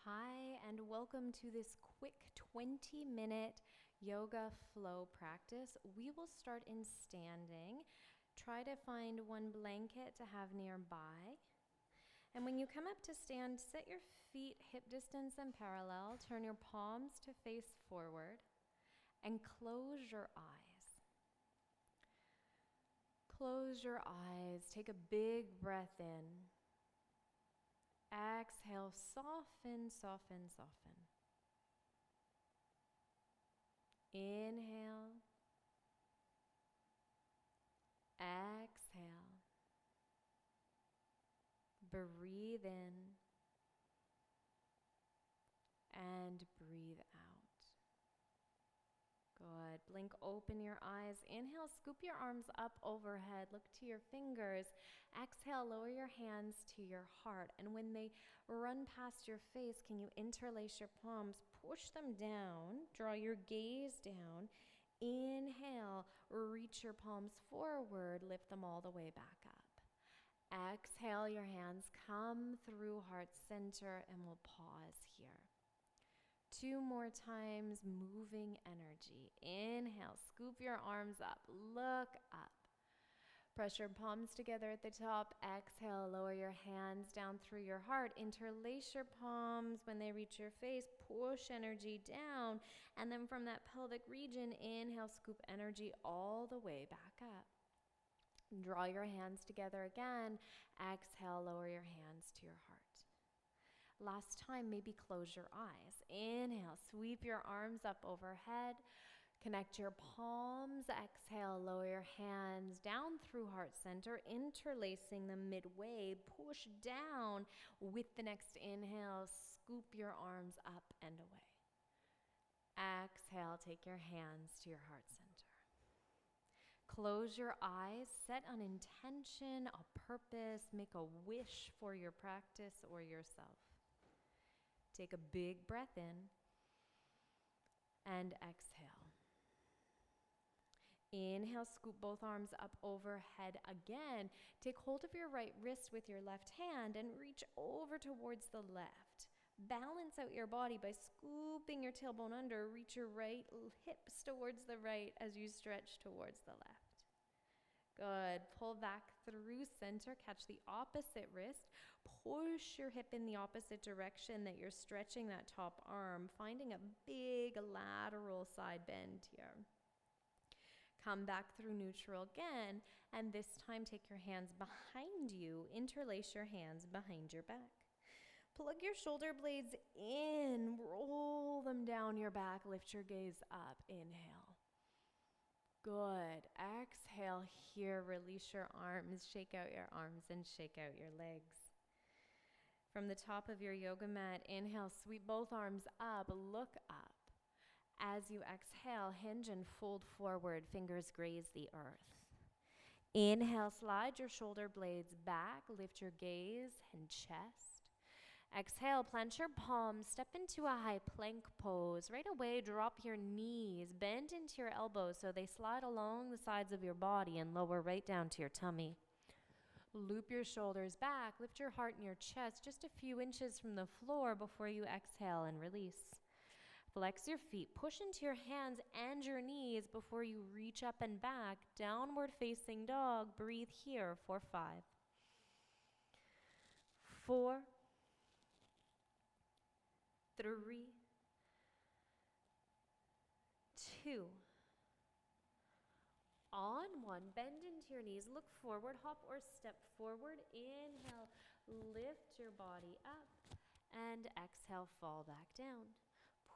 Hi, and welcome to this quick 20-minute yoga flow practice. We will start in standing. Try to find one blanket to have nearby. And when you come up to stand, set your feet hip distance and parallel. Turn your palms to face forward and close your eyes. Close your eyes. Take a big breath in. Exhale, soften, soften, soften. Inhale. Exhale. Breathe in and breathe out. Good. Blink open your eyes. Inhale, scoop your arms up overhead. Look to your fingers. Exhale, lower your hands to your heart. And when they run past your face, can you interlace your palms? Push them down. Draw your gaze down. Inhale, reach your palms forward. Lift them all the way back up. Exhale, your hands come through heart center, and we'll pause here. 2 more times, moving energy. Inhale, scoop your arms up, look up. Press your palms together at the top. Exhale, lower your hands down through your heart. Interlace your palms when they reach your face. Push energy down. And then from that pelvic region, inhale, scoop energy all the way back up. Draw your hands together again. Exhale, lower your hands to your heart. Last time, maybe close your eyes. Inhale, sweep your arms up overhead. Connect your palms. Exhale, lower your hands down through heart center, interlacing them midway. Push down with the next inhale. Scoop your arms up and away. Exhale, take your hands to your heart center. Close your eyes, set an intention, a purpose, make a wish for your practice or yourself. Take a big breath in and exhale. Inhale, scoop both arms up overhead again. Take hold of your right wrist with your left hand and reach over towards the left. Balance out your body by scooping your tailbone under. Reach your right hips towards the right as you stretch towards the left. Good. Pull back through center. Catch the opposite wrist. Push your hip in the opposite direction that you're stretching that top arm, finding a big lateral side bend here. Come back through neutral again, and this time take your hands behind you. Interlace your hands behind your back. Plug your shoulder blades in. Roll them down your back. Lift your gaze up. Inhale. Good. Exhale here. Release your arms. Shake out your arms and shake out your legs. From the top of your yoga mat, inhale, sweep both arms up. Look up. As you exhale, hinge and fold forward. Fingers graze the earth. Inhale, slide your shoulder blades back. Lift your gaze and chest. Exhale, plant your palms, step into a high plank pose. Right away, drop your knees, bend into your elbows so they slide along the sides of your body and lower right down to your tummy. Loop your shoulders back, lift your heart and your chest just a few inches from the floor before you exhale and release. Flex your feet, push into your hands and your knees before you reach up and back. Downward facing dog. Breathe here for 5, 4, 3, 2. On 1, bend into your knees, look forward, hop or step forward. Inhale, lift your body up, and exhale, fall back down.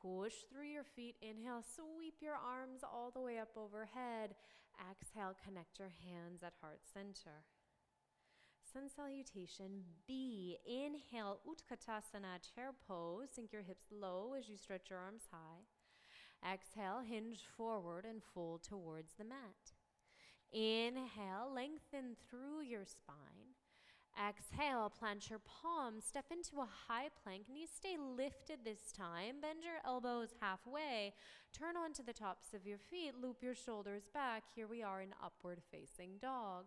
Push through your feet. Inhale, sweep your arms all the way up overhead. Exhale, connect your hands at heart center. Sun salutation B. Inhale, Utkatasana, chair pose. Sink your hips low as you stretch your arms high. Exhale, hinge forward and fold towards the mat. Inhale, lengthen through your spine. Exhale, plant your palms, step into a high plank. Knees stay lifted this time. Bend your elbows halfway. Turn onto the tops of your feet. Loop your shoulders back. Here we are in upward facing dog.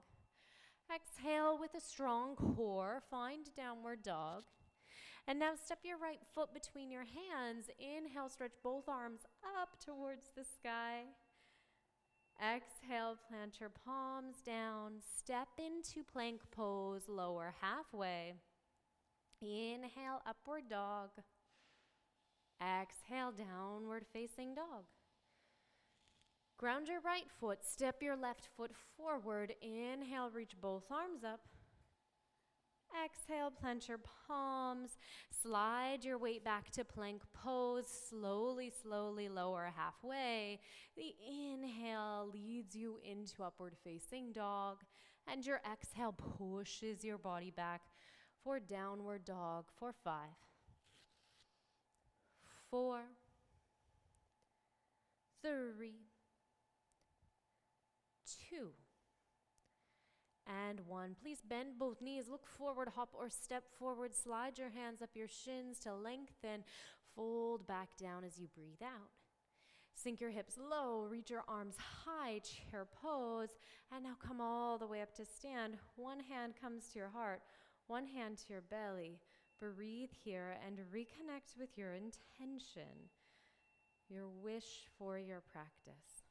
Exhale with a strong core, find downward dog. And now step your right foot between your hands. Inhale, stretch both arms up towards the sky. Exhale, plant your palms down. Step into plank pose, lower halfway. Inhale, upward dog. Exhale, downward facing dog. Ground your right foot, step your left foot forward. Inhale, reach both arms up. Exhale, plant your palms. Slide your weight back to plank pose. Slowly, slowly lower halfway. The inhale leads you into upward facing dog. And your exhale pushes your body back for downward dog for 5, 4, 3, 2, and 1. Please bend both knees, look forward, hop or step forward, slide your hands up your shins to lengthen, fold back down as you breathe out. Sink your hips low, reach your arms high, chair pose, and now come all the way up to stand. One hand comes to your heart, one hand to your belly. Breathe here and reconnect with your intention, your wish for your practice.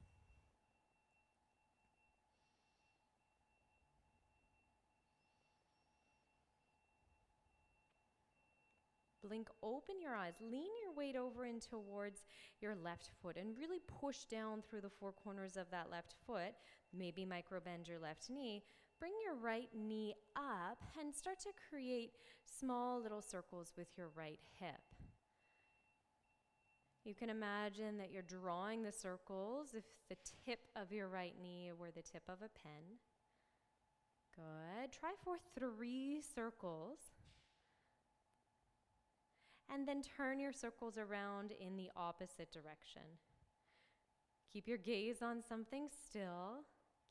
Blink, open your eyes, lean your weight over in towards your left foot and really push down through the 4 corners of that left foot. Maybe micro bend your left knee. Bring your right knee up and start to create small little circles with your right hip. You can imagine that you're drawing the circles if the tip of your right knee were the tip of a pen. Good. Try for 3 circles. And then turn your circles around in the opposite direction. Keep your gaze on something still.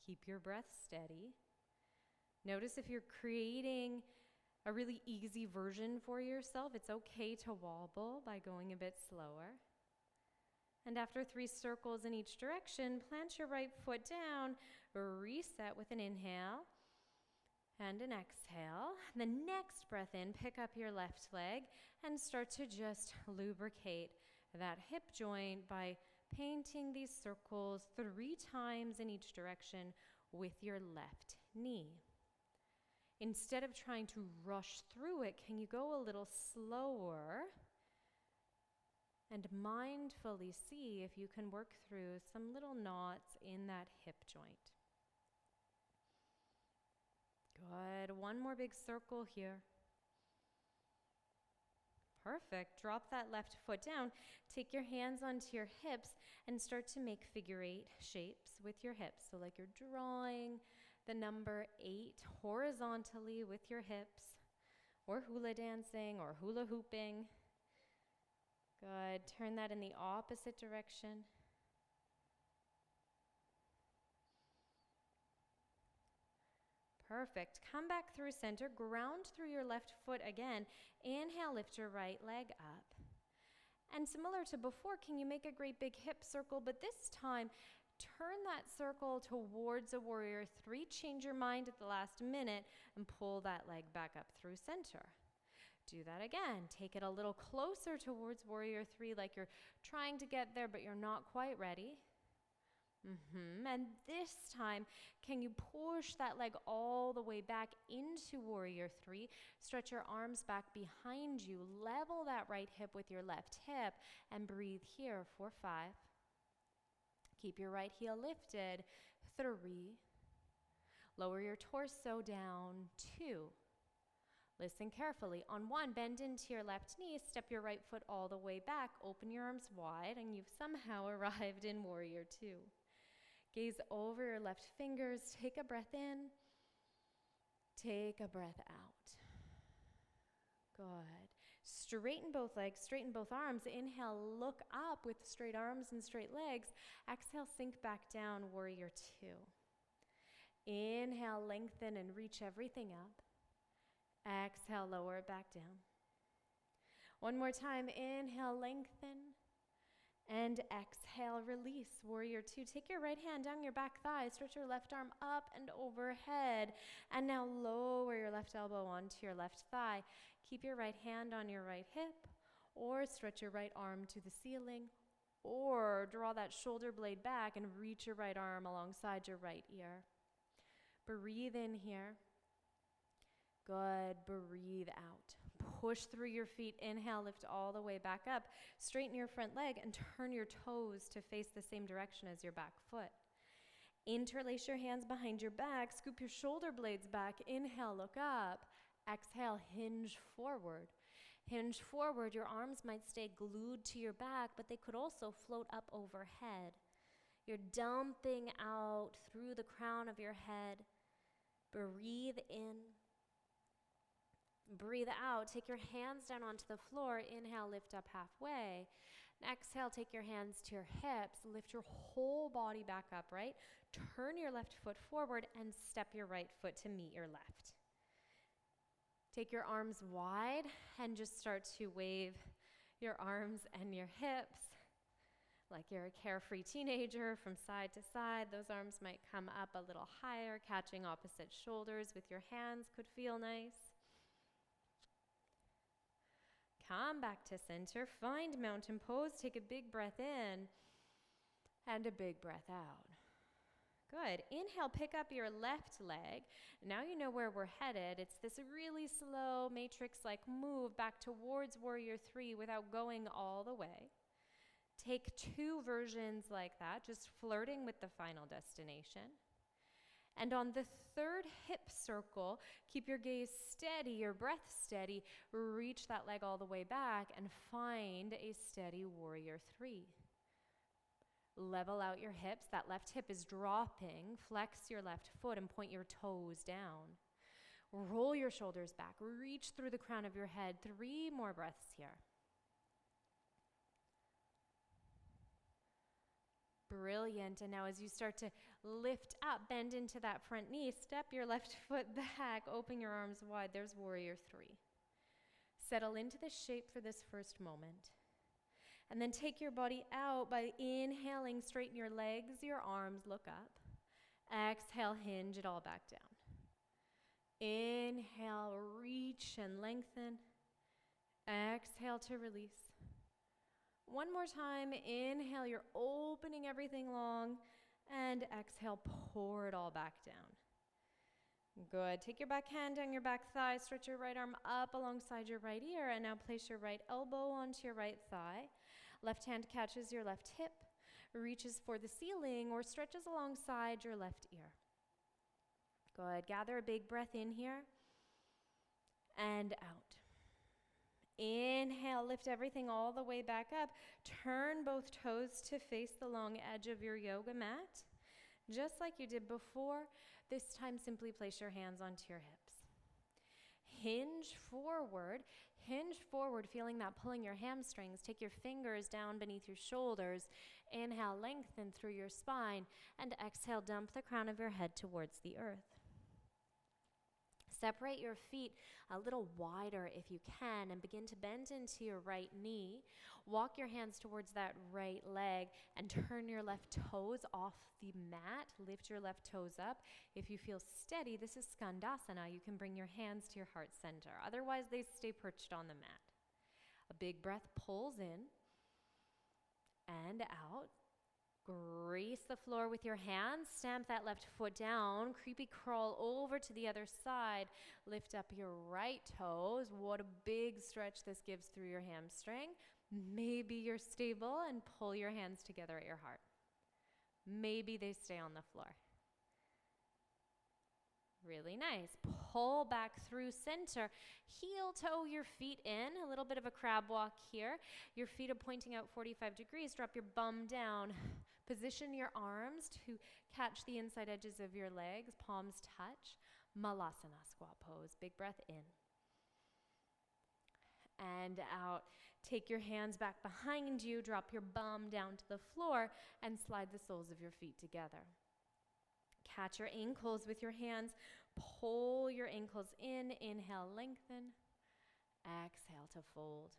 Keep your breath steady. Notice if you're creating a really easy version for yourself, it's okay to wobble by going a bit slower. And after 3 circles in each direction, plant your right foot down, reset with an inhale and an exhale. The next breath in, pick up your left leg and start to just lubricate that hip joint by painting these circles 3 times in each direction with your left knee. Instead of trying to rush through it, can you go a little slower and mindfully see if you can work through some little knots in that hip joint? Good. One more big circle here. Perfect. Drop that left foot down. Take your hands onto your hips and start to make figure 8 shapes with your hips. So like you're drawing the number 8 horizontally with your hips, or hula dancing or hula hooping. Good. Turn that in the opposite direction. Perfect. Come back through center, ground through your left foot again. Inhale, lift your right leg up. And similar to before, can you make a great big hip circle, but this time, turn that circle towards a warrior 3. Change your mind at the last minute and pull that leg back up through center. Do that again. Take it a little closer towards warrior 3, like you're trying to get there, but you're not quite ready. And this time, can you push that leg all the way back into warrior 3? Stretch your arms back behind you. Level that right hip with your left hip and breathe here for 5. Keep your right heel lifted. 3. Lower your torso down. 2. Listen carefully. On 1, bend into your left knee. Step your right foot all the way back. Open your arms wide, and you've somehow arrived in warrior 2. Gaze over your left fingers. Take a breath in. Take a breath out. Good. Straighten both legs, straighten both arms. Inhale, look up with straight arms and straight legs. Exhale, sink back down, warrior 2. Inhale, lengthen and reach everything up. Exhale, lower it back down. One more time. Inhale, lengthen. And exhale, release, warrior two. Take your right hand down your back thigh, stretch your left arm up and overhead. And now lower your left elbow onto your left thigh. Keep your right hand on your right hip, or stretch your right arm to the ceiling, or draw that shoulder blade back and reach your right arm alongside your right ear. Breathe in here. Good, breathe out. Push through your feet. Inhale, lift all the way back up. Straighten your front leg and turn your toes to face the same direction as your back foot. Interlace your hands behind your back. Scoop your shoulder blades back. Inhale, look up. Exhale, hinge forward. Hinge forward. Your arms might stay glued to your back, but they could also float up overhead. You're dumping out through the crown of your head. Breathe in. Breathe out. Take your hands down onto the floor. Inhale, lift up halfway. Exhale, take your hands to your hips. Lift your whole body back up, right? Turn your left foot forward and step your right foot to meet your left. Take your arms wide and just start to wave your arms and your hips like you're a carefree teenager from side to side. Those arms might come up a little higher, catching opposite shoulders with your hands could feel nice. Come back to center, find mountain pose, take a big breath in and a big breath out. Good. Inhale, pick up your left leg. Now you know where we're headed. It's this really slow matrix-like move back towards warrior three without going all the way. Take 2 versions like that, just flirting with the final destination. And on the 3rd hip circle, keep your gaze steady, your breath steady. Reach that leg all the way back and find a steady warrior three. Level out your hips. That left hip is dropping. Flex your left foot and point your toes down. Roll your shoulders back. Reach through the crown of your head. 3 more breaths here. Brilliant. And now as you start to lift up, bend into that front knee, step your left foot back, open your arms wide. There's warrior three. Settle into the shape for this first moment. And then take your body out by inhaling, straighten your legs, your arms, look up. Exhale, hinge it all back down. Inhale, reach and lengthen. Exhale to release. One more time, inhale, you're opening everything long, and exhale, pour it all back down. Good. Take your back hand down your back thigh, stretch your right arm up alongside your right ear, and now place your right elbow onto your right thigh. Left hand catches your left hip, reaches for the ceiling, or stretches alongside your left ear. Good. Gather a big breath in here, and out. Inhale, lift everything all the way back up. Turn both toes to face the long edge of your yoga mat. Just like you did before, this time simply place your hands onto your hips. Hinge forward, feeling that pulling your hamstrings. Take your fingers down beneath your shoulders. Inhale, lengthen through your spine, and exhale, dump the crown of your head towards the earth. Separate your feet a little wider if you can and begin to bend into your right knee. Walk your hands towards that right leg and turn your left toes off the mat. Lift your left toes up. If you feel steady, this is Skandasana. You can bring your hands to your heart center. Otherwise, they stay perched on the mat. A big breath pulls in and out. Grace the floor with your hands. Stamp that left foot down. Creepy crawl over to the other side. Lift up your right toes. What a big stretch this gives through your hamstring. Maybe you're stable and pull your hands together at your heart. Maybe they stay on the floor. Really nice. Pull back through center. Heel toe your feet in. A little bit of a crab walk here. Your feet are pointing out 45 degrees. Drop your bum down. Position your arms to catch the inside edges of your legs. Palms touch. Malasana, squat pose. Big breath in. And out. Take your hands back behind you. Drop your bum down to the floor and slide the soles of your feet together. Catch your ankles with your hands. Pull your ankles in. Inhale, lengthen. Exhale to fold.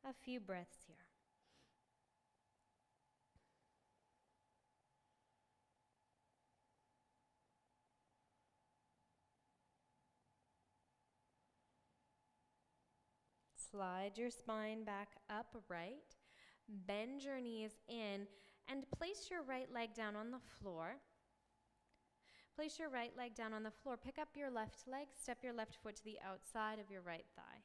A few breaths here. Slide your spine back upright. Bend your knees in and place your right leg down on the floor. Place your right leg down on the floor. Pick up your left leg. Step your left foot to the outside of your right thigh.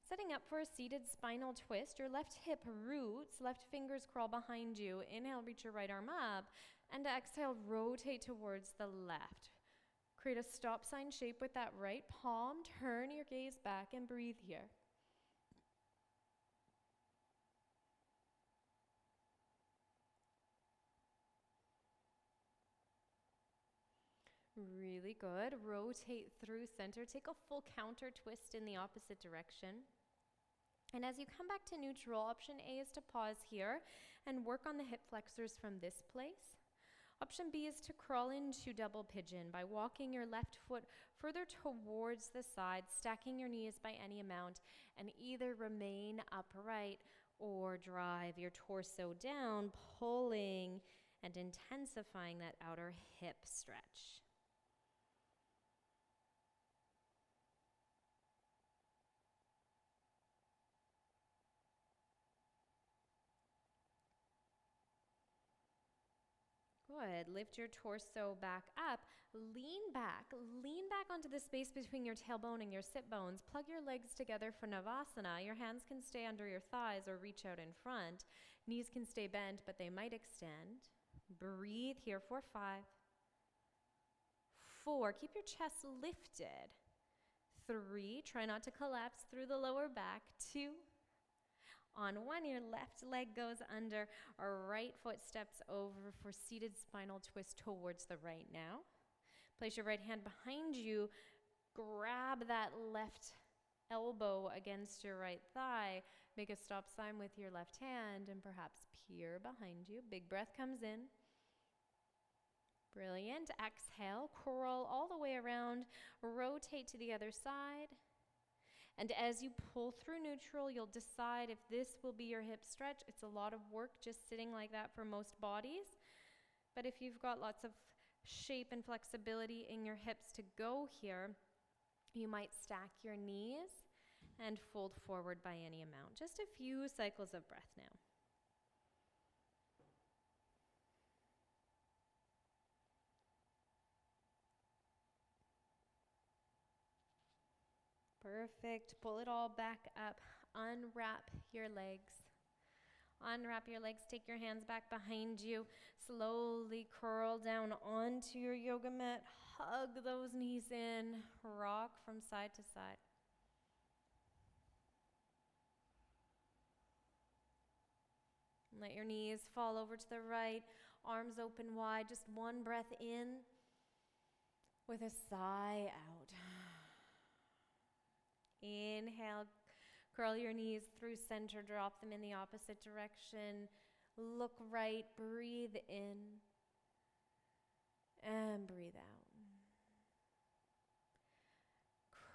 Setting up for a seated spinal twist, your left hip roots, left fingers crawl behind you. Inhale, reach your right arm up, and exhale, rotate towards the left. Create a stop sign shape with that right palm. Turn your gaze back and breathe here. Really good. Rotate through center. Take a full counter twist in the opposite direction. And as you come back to neutral, option A is to pause here and work on the hip flexors from this place. Option B is to crawl into double pigeon by walking your left foot further towards the side, stacking your knees by any amount, and either remain upright or drive your torso down, pulling and intensifying that outer hip stretch. Good. Lift your torso back up. Lean back onto the space between your tailbone and your sit bones. Plug your legs together for Navasana. Your hands can stay under your thighs or reach out in front. Knees can stay bent, but they might extend. Breathe here for 5, 4. Keep your chest lifted. 3. Try not to collapse through the lower back. 2. On 1, your left leg goes under, our right foot steps over for seated spinal twist towards the right now. Place your right hand behind you, grab that left elbow against your right thigh, make a stop sign with your left hand, and perhaps peer behind you. Big breath comes in. Brilliant. Exhale, crawl all the way around, rotate to the other side. And as you pull through neutral, you'll decide if this will be your hip stretch. It's a lot of work just sitting like that for most bodies. But if you've got lots of shape and flexibility in your hips to go here, you might stack your knees and fold forward by any amount. Just a few cycles of breath now. Perfect. Pull it all back up. Unwrap your legs. Unwrap your legs. Take your hands back behind you. Slowly curl down onto your yoga mat. Hug those knees in. Rock from side to side. Let your knees fall over to the right. Arms open wide. Just one breath in with a sigh out. Inhale, curl your knees through center, drop them in the opposite direction. Look right, breathe in, and breathe out.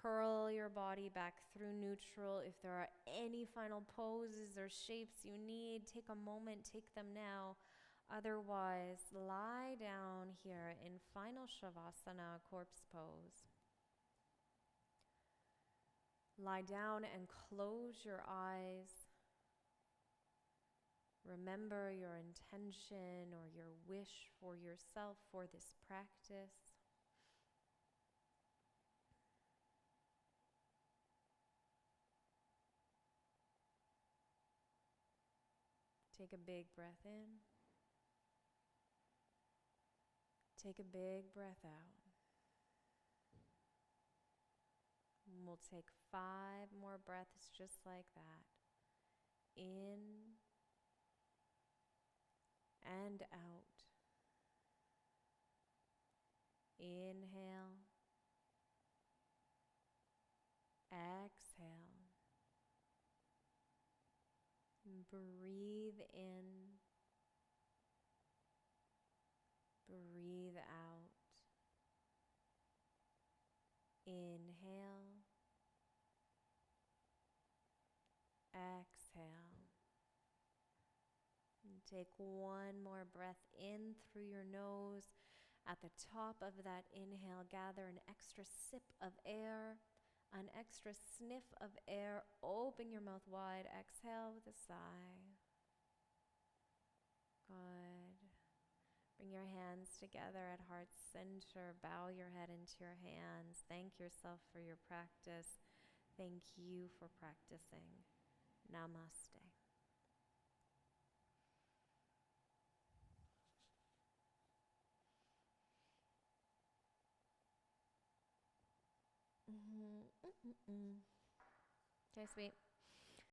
Curl your body back through neutral. If there are any final poses or shapes you need, take a moment, take them now. Otherwise, lie down here in final Shavasana, corpse pose. Lie down and close your eyes. Remember your intention or your wish for yourself for this practice. Take a big breath in. Take a big breath out. We'll take 5 more breaths just like that. In and out. Inhale. Exhale. Breathe in. Breathe out. Inhale. Exhale. And take one more breath in through your nose. At the top of that inhale, gather an extra sip of air. An extra sniff of air. Open your mouth wide. Exhale with a sigh. Good. Bring your hands together at heart center. Bow your head into your hands. Thank yourself for your practice. Thank you for practicing. Namaste. Okay, sweet.